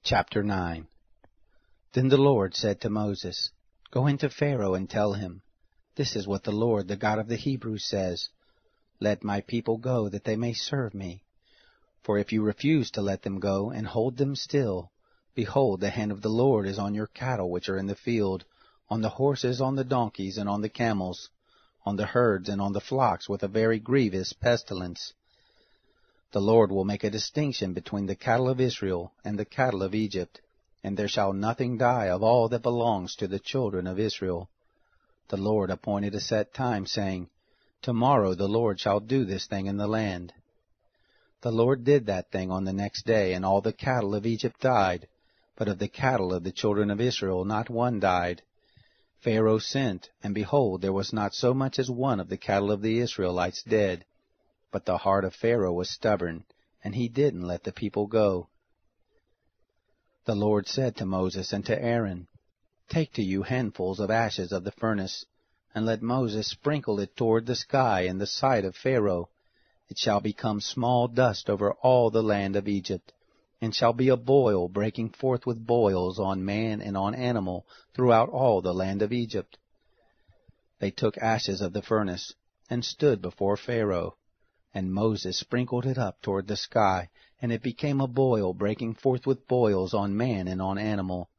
Chapter 9. Then the Lord said to Moses, Go into Pharaoh and tell him, This is what the Lord, the God of the Hebrews, says, Let my people go, that they may serve me. For if you refuse to let them go, and hold them still, behold, the hand of the Lord is on your cattle which are in the field, on the horses, on the donkeys, and on the camels, on the herds, and on the flocks, with a very grievous pestilence. The Lord will make a distinction between the cattle of Israel and the cattle of Egypt, and there shall nothing die of all that belongs to the children of Israel. The Lord appointed a set time, saying, Tomorrow the Lord shall do this thing in the land. The Lord did that thing on the next day, and all the cattle of Egypt died, but of the cattle of the children of Israel not one died. Pharaoh sent, and behold, there was not so much as one of the cattle of the Israelites dead. But the heart of Pharaoh was stubborn, and he didn't let the people go. The Lord said to Moses and to Aaron, Take to you handfuls of ashes of the furnace, and let Moses sprinkle it toward the sky in the sight of Pharaoh. It shall become small dust over all the land of Egypt, and shall be a boil breaking forth with boils on man and on animal throughout all the land of Egypt. They took ashes of the furnace, and stood before Pharaoh. And Moses sprinkled it up toward the sky, and it became a boil breaking forth with boils on man and on animal.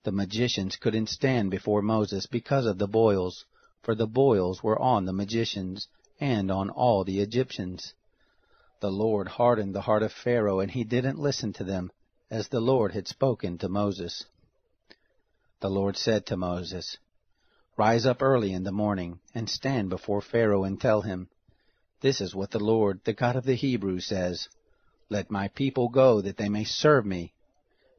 The magicians couldn't stand before Moses because of the boils, for the boils were on the magicians, and on all the Egyptians. The Lord hardened the heart of Pharaoh, and he didn't listen to them, as the Lord had spoken to Moses. The Lord said to Moses, Rise up early in the morning, and stand before Pharaoh, and tell him, This is what the Lord, the God of the Hebrews, says, Let my people go, that they may serve me.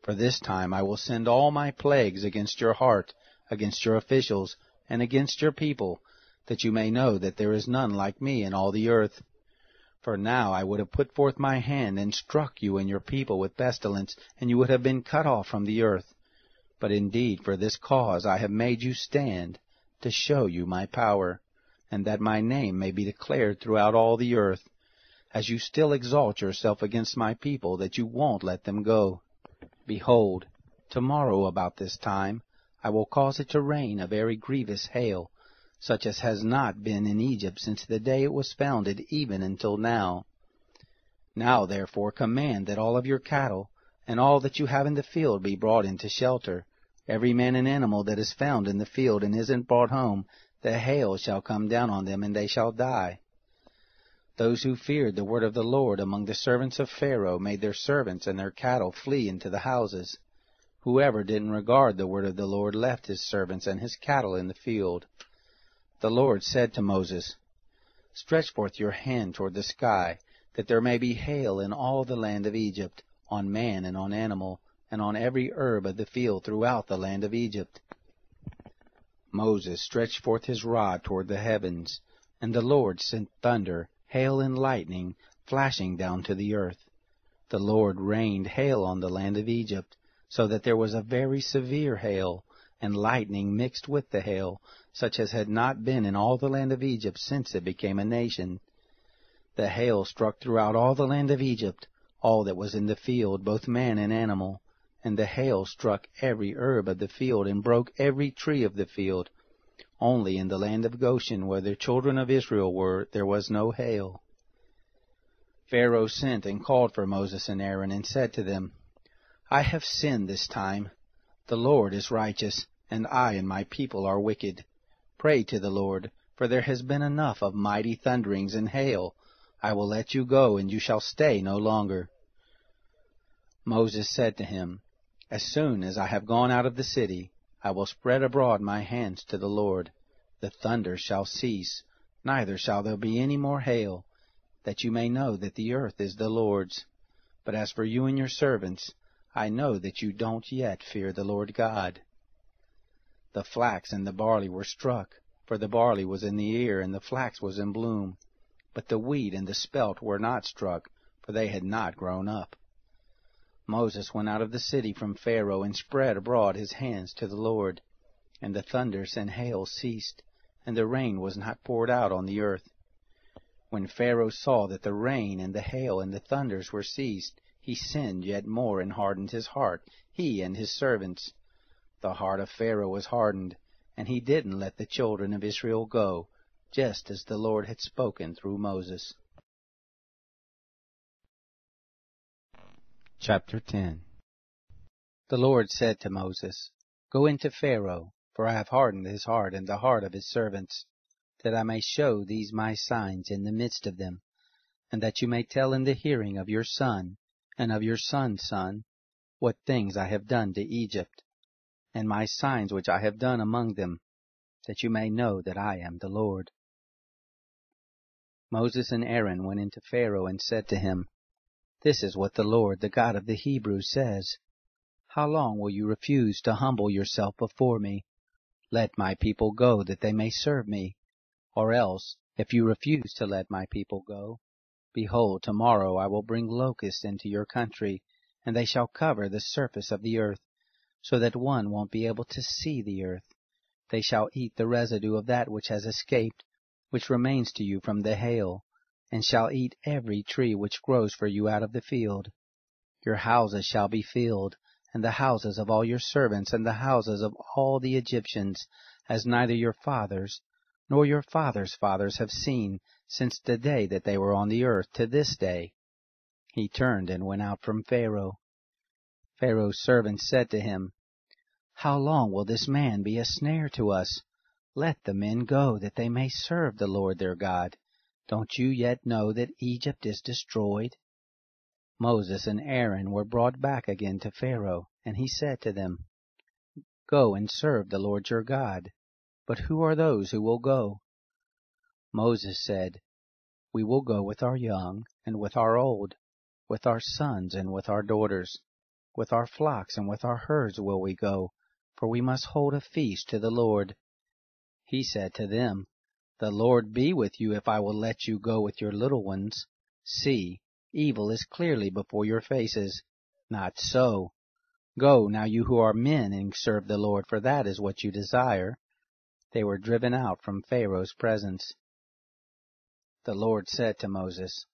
For this time I will send all my plagues against your heart, against your officials, and against your people, that you may know that there is none like me in all the earth. For now I would have put forth my hand and struck you and your people with pestilence, and you would have been cut off from the earth. But indeed for this cause I have made you stand, to show you my power, and that my name may be declared throughout all the earth, as you still exalt yourself against my people, that you won't let them go. Behold, tomorrow about this time I will cause it to rain a very grievous hail, such as has not been in Egypt since the day it was founded, even until now. Now therefore command that all of your cattle, and all that you have in the field, be brought into shelter. Every man and animal that is found in the field and isn't brought home, the hail shall come down on them, and they shall die. Those who feared the word of the Lord among the servants of Pharaoh made their servants and their cattle flee into the houses. Whoever didn't regard the word of the Lord left his servants and his cattle in the field. The Lord said to Moses, Stretch forth your hand toward the sky, that there may be hail in all the land of Egypt, on man and on animal, and on every herb of the field throughout the land of Egypt. Moses stretched forth his rod toward the heavens, and the Lord sent thunder, hail, and lightning, flashing down to the earth. The Lord rained hail on the land of Egypt, so that there was a very severe hail, and lightning mixed with the hail, such as had not been in all the land of Egypt since it became a nation. The hail struck throughout all the land of Egypt, all that was in the field, both man and animal. And the hail struck every herb of the field, and broke every tree of the field. Only in the land of Goshen, where the children of Israel were, there was no hail. Pharaoh sent and called for Moses and Aaron, and said to them, I have sinned this time. The Lord is righteous, and I and my people are wicked. Pray to the Lord, for there has been enough of mighty thunderings and hail. I will let you go, and you shall stay no longer. Moses said to him, As soon as I have gone out of the city, I will spread abroad my hands to the Lord. The thunder shall cease, neither shall there be any more hail, that you may know that the earth is the Lord's. But as for you and your servants, I know that you don't yet fear the Lord God. The flax and the barley were struck, for the barley was in the ear, and the flax was in bloom. But the wheat and the spelt were not struck, for they had not grown up. Moses went out of the city from Pharaoh, and spread abroad his hands to the Lord. And the thunders and hail ceased, and the rain was not poured out on the earth. When Pharaoh saw that the rain and the hail and the thunders were ceased, he sinned yet more and hardened his heart, he and his servants. The heart of Pharaoh was hardened, and he didn't let the children of Israel go, just as the Lord had spoken through Moses. Chapter 10. The Lord said to Moses, Go into Pharaoh, for I have hardened his heart and the heart of his servants, that I may show these my signs in the midst of them, and that you may tell in the hearing of your son, and of your son's son, what things I have done to Egypt, and my signs which I have done among them, that you may know that I am the Lord. Moses and Aaron went into Pharaoh and said to him, This is what the Lord, the God of the Hebrews, says. How long will you refuse to humble yourself before me? Let my people go, that they may serve me. Or else, if you refuse to let my people go, behold, tomorrow I will bring locusts into your country, and they shall cover the surface of the earth, so that one won't be able to see the earth. They shall eat the residue of that which has escaped, which remains to you from the hail, and shall eat every tree which grows for you out of the field. Your houses shall be filled, and the houses of all your servants, and the houses of all the Egyptians, as neither your fathers nor your fathers' fathers have seen, since the day that they were on the earth to this day. He turned and went out from Pharaoh. Pharaoh's servants said to him, How long will this man be a snare to us? Let the men go, that they may serve the Lord their God. Don't you yet know that Egypt is destroyed? Moses and Aaron were brought back again to Pharaoh, and he said to them, Go and serve the Lord your God. But who are those who will go? Moses said, We will go with our young and with our old, with our sons and with our daughters. With our flocks and with our herds will we go, for we must hold a feast to the Lord. He said to them, The Lord be with you if I will let you go with your little ones. See, evil is clearly before your faces. Not so. Go now, you who are men, and serve the Lord, for that is what you desire. They were driven out from Pharaoh's presence. The Lord said to Moses,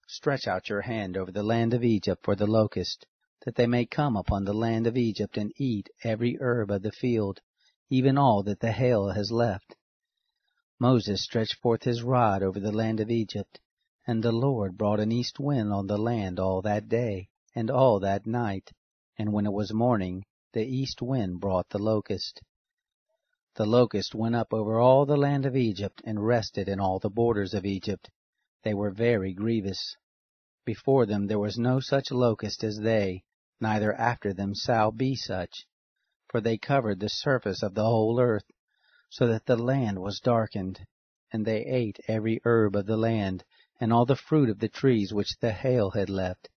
Stretch out your hand over the land of Egypt for the locust, that they may come upon the land of Egypt and eat every herb of the field, even all that the hail has left. Moses stretched forth his rod over the land of Egypt, and the Lord brought an east wind on the land all that day, and all that night, and when it was morning, the east wind brought the locust. The locust went up over all the land of Egypt, and rested in all the borders of Egypt. They were very grievous. Before them there was no such locust as they, neither after them shall be such. For they covered the surface of the whole earth, so that the land was darkened. And they ate every herb of the land, and all the fruit of the trees which the hail had left.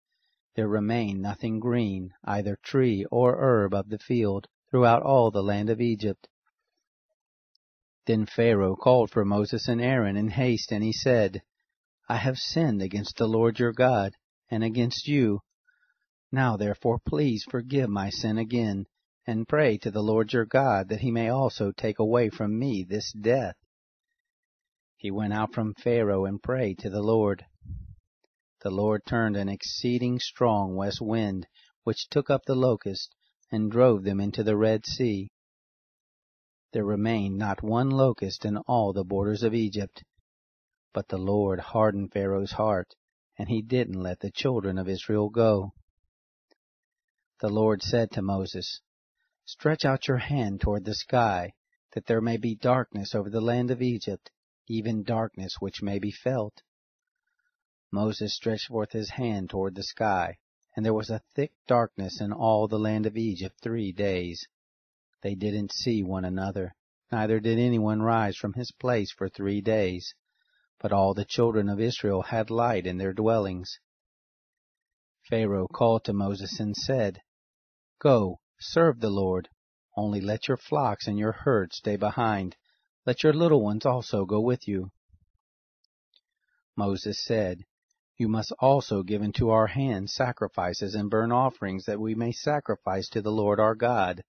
There remained nothing green, either tree or herb of the field, throughout all the land of Egypt. Then Pharaoh called for Moses and Aaron in haste, and he said, I have sinned against the Lord your God, and against you. Now therefore please forgive my sin again, and pray to the Lord your God, that he may also take away from me this death. He went out from Pharaoh and prayed to the Lord. The Lord turned an exceeding strong west wind, which took up the locust, and drove them into the Red Sea. There remained not one locust in all the borders of Egypt. But the Lord hardened Pharaoh's heart, and he didn't let the children of Israel go. The Lord said to Moses, Stretch out your hand toward the sky, that there may be darkness over the land of Egypt, even darkness which may be felt. Moses stretched forth his hand toward the sky, and there was a thick darkness in all the land of Egypt 3 days. They didn't see one another, neither did anyone rise from his place for 3 days. But all the children of Israel had light in their dwellings. Pharaoh called to Moses and said, Go, serve the Lord. Only let your flocks and your herds stay behind. Let your little ones also go with you. Moses said, You must also give into our hands sacrifices and burnt offerings, that we may sacrifice to the Lord our God.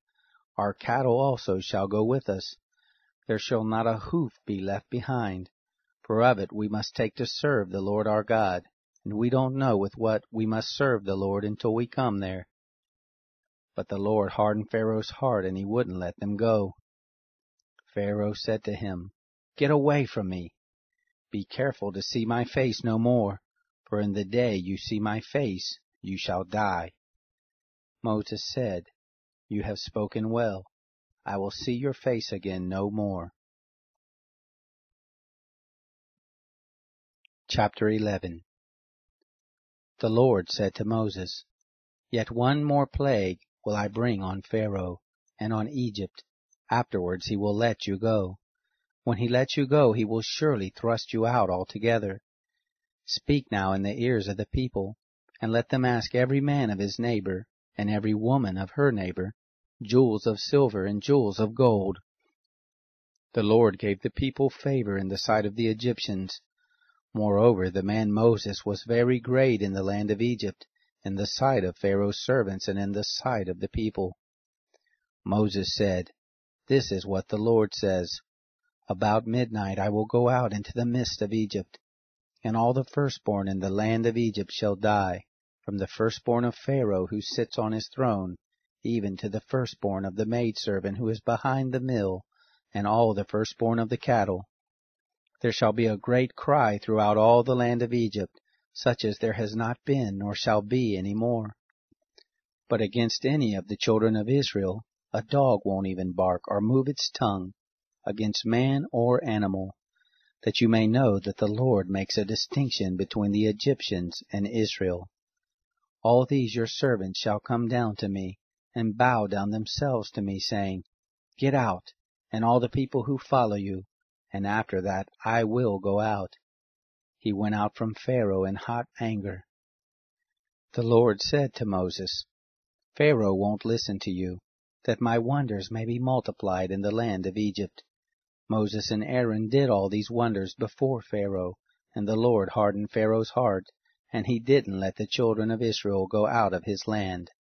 Our cattle also shall go with us. There shall not a hoof be left behind. For of it we must take to serve the Lord our God, and we don't know with what we must serve the Lord until we come there." But the Lord hardened Pharaoh's heart, and he wouldn't let them go. Pharaoh said to him, "Get away from me. Be careful to see my face no more, for in the day you see my face, you shall die." Moses said, "You have spoken well. I will see your face again no more." Chapter 11. The Lord said to Moses, "Yet one more plague will I bring on Pharaoh and on Egypt. Afterwards he will let you go. When he lets you go, he will surely thrust you out altogether. Speak now in the ears of the people, and let them ask every man of his neighbor, and every woman of her neighbor, jewels of silver and jewels of gold." The Lord gave the people favor in the sight of the Egyptians. Moreover, the man Moses was very great in the land of Egypt, in the sight of Pharaoh's servants and in the sight of the people. Moses said, "This is what the Lord says. About midnight I will go out into the midst of Egypt, and all the firstborn in the land of Egypt shall die, from the firstborn of Pharaoh who sits on his throne, even to the firstborn of the maidservant who is behind the mill, and all the firstborn of the cattle. There shall be a great cry throughout all the land of Egypt, such as there has not been nor shall be any more. But against any of the children of Israel a dog won't even bark or move its tongue, against man or animal, that you may know that the Lord makes a distinction between the Egyptians and Israel. All these your servants shall come down to me, and bow down themselves to me, saying, 'Get out, and all the people who follow you, and after that I will go out.'" He went out from Pharaoh in hot anger. The Lord said to Moses, "Pharaoh won't listen to you, that my wonders may be multiplied in the land of Egypt." Moses and Aaron did all these wonders before Pharaoh, and the Lord hardened Pharaoh's heart, and he didn't let the children of Israel go out of his land.